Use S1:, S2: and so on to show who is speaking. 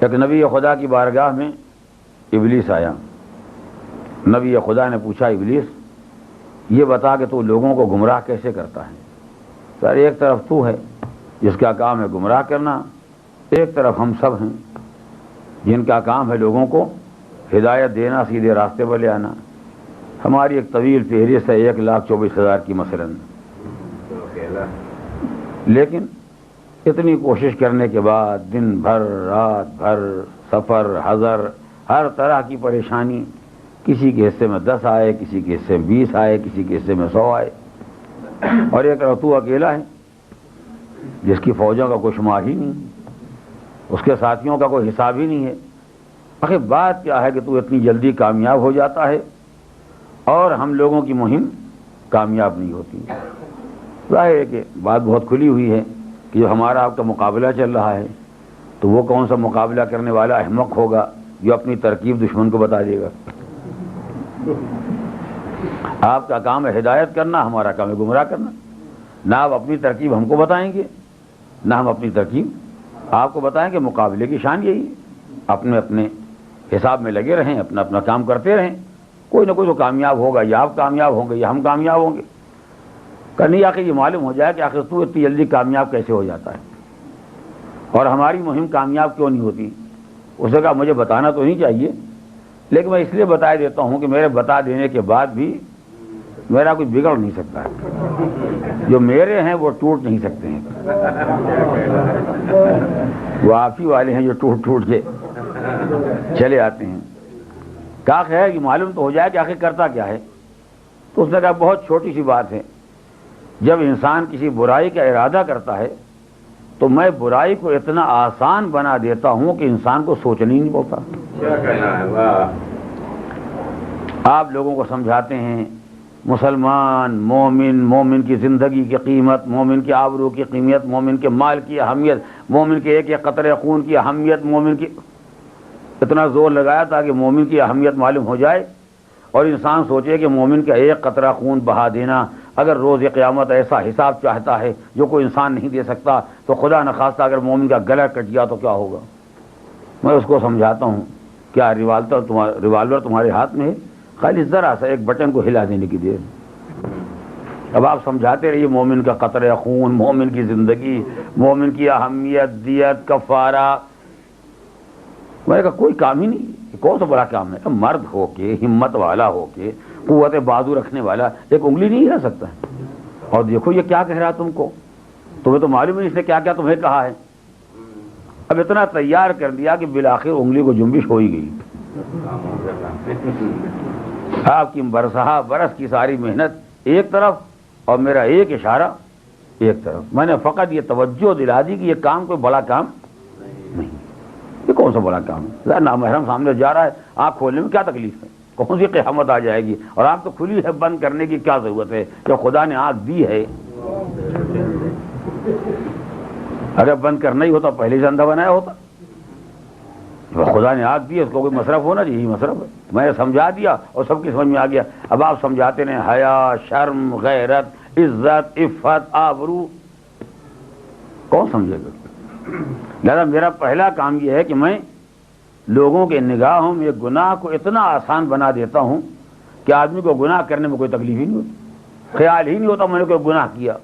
S1: ایک نبی خدا کی بارگاہ میں ابلیس آیا. نبی خدا نے پوچھا ابلیس یہ بتا کہ تو لوگوں کو گمراہ کیسے کرتا ہے؟ سر ایک طرف تو ہے جس کا کام ہے گمراہ کرنا، ایک طرف ہم سب ہیں جن کا کام ہے لوگوں کو ہدایت دینا، سیدھے راستے پر لے آنا. ہماری ایک طویل فہرست ہے 1,24,000 کی مثلاً، لیکن اتنی کوشش کرنے کے بعد دن بھر رات بھر سفر حضر ہر طرح کی پریشانی، کسی کے حصے میں 10 آئے، کسی کے حصے میں 20 آئے، کسی کے حصے میں 100 آئے، اور ایک تو اکیلا ہے جس کی فوجوں کا کوئی شمار ہی نہیں، اس کے ساتھیوں کا کوئی حساب ہی نہیں ہے. آخر بات کیا ہے کہ تو اتنی جلدی کامیاب ہو جاتا ہے اور ہم لوگوں کی مہم کامیاب نہیں ہوتی؟ ظاہر ہے کہ بات بہت کھلی ہوئی ہے کہ جو ہمارا آپ کا مقابلہ چل رہا ہے تو وہ کون سا مقابلہ کرنے والا احمق ہوگا جو اپنی ترکیب دشمن کو بتا دے گا. آپ کا کام ہے ہدایت کرنا، ہمارا کام ہے گمراہ کرنا. نہ آپ اپنی ترکیب ہم کو بتائیں گے نہ ہم اپنی ترکیب آپ کو بتائیں گے. مقابلے کی شان یہی ہے، اپنے اپنے حساب میں لگے رہیں، اپنا اپنا کام کرتے رہیں. کوئی نہ کوئی تو کامیاب ہوگا، یا آپ کامیاب ہوں گے یا ہم کامیاب ہوں گے. کرنی آخر یہ معلوم ہو جائے کہ آخر تو اتنی جلدی کامیاب کیسے ہو جاتا ہے اور ہماری مہم کامیاب کیوں نہیں ہوتی. اس نے کہا مجھے بتانا تو نہیں چاہیے، لیکن میں اس لیے بتا دیتا ہوں کہ میرے بتا دینے کے بعد بھی میرا کچھ بگڑ نہیں سکتا ہے. جو میرے ہیں وہ ٹوٹ نہیں سکتے ہیں، وہ آپ ہی والے ہیں جو ٹوٹ ٹوٹ کے چلے آتے ہیں. کہا ہے کہ معلوم تو ہو جائے کہ آخر کرتا کیا ہے. تو اس نے کہا بہت چھوٹی سی بات ہے، جب انسان کسی برائی کا ارادہ کرتا ہے تو میں برائی کو اتنا آسان بنا دیتا ہوں کہ انسان کو سوچنا ہی نہیں پڑتا. آپ لوگوں کو سمجھاتے ہیں مسلمان مومن کی زندگی کی قیمت، مومن کی آبرو کی قیمت، مومن کے مال کی اہمیت، مومن کے ایک ایک قطرے خون کی اہمیت، مومن کی اتنا زور لگایا تاکہ مومن کی اہمیت معلوم ہو جائے اور انسان سوچے کہ مومن کا ایک قطرہ خون بہا دینا اگر روز قیامت ایسا حساب چاہتا ہے جو کوئی انسان نہیں دے سکتا تو خدا نخواستہ اگر مومن کا گلا کٹ گیا تو کیا ہوگا. میں اس کو سمجھاتا ہوں کیا ریوالور تمہارے ہاتھ میں ہے، خالی ذرا سا ایک بٹن کو ہلا دینے کی دیر. اب آپ سمجھاتے رہیے مومن کا قطرہ خون، مومن کی زندگی، مومن کی اہمیت، دیت، کفارہ. میں نے کہا کوئی کام ہی نہیں، کون سا بڑا کام ہے. مرد ہو کے، ہمت والا ہو کے، قوت بازو رکھنے والا ایک انگلی نہیں ہلا سکتا ہے. اور دیکھو یہ کیا کہہ رہا تم کو، تمہیں تو معلوم نہیں اس نے کیا کیا تمہیں کہا ہے. اب اتنا تیار کر دیا کہ بالآخر انگلی کو جنبش ہو ہی گئی. آپ کی برس کی ساری محنت ایک طرف اور میرا ایک اشارہ ایک طرف. میں نے فقط یہ توجہ دلا دی کہ یہ کام کوئی بڑا کام نہیں. یہ کون سا بڑا کام ہے؟ نامحرم سامنے جا رہا ہے، آنکھ کھولنے میں کیا تکلیف ہے؟ کون سی قیامت آ جائے گی؟ اور آنکھ تو کھلی ہے، بند کرنے کی کیا ضرورت ہے جب خدا نے آنکھ دی ہے. اگر بند کرنا ہی ہوتا پہلے سے اندھا بنایا ہوتا. خدا نے آنکھ دی، اس کو کوئی مصرف ہونا چاہیے، یہی مصرف ہے. میں نے سمجھا دیا اور سب کی سمجھ میں آ گیا. اب آپ سمجھاتے ہیں حیا، شرم، غیرت، عزت، عفت، آبرو، کون سمجھے گا؟ لہذا میرا پہلا کام یہ ہے کہ میں لوگوں کے نگاہوں میں گناہ کو اتنا آسان بنا دیتا ہوں کہ آدمی کو گناہ کرنے میں کوئی تکلیف ہی نہیں ہوتی، خیال ہی نہیں ہوتا میں نے کوئی گناہ کیا.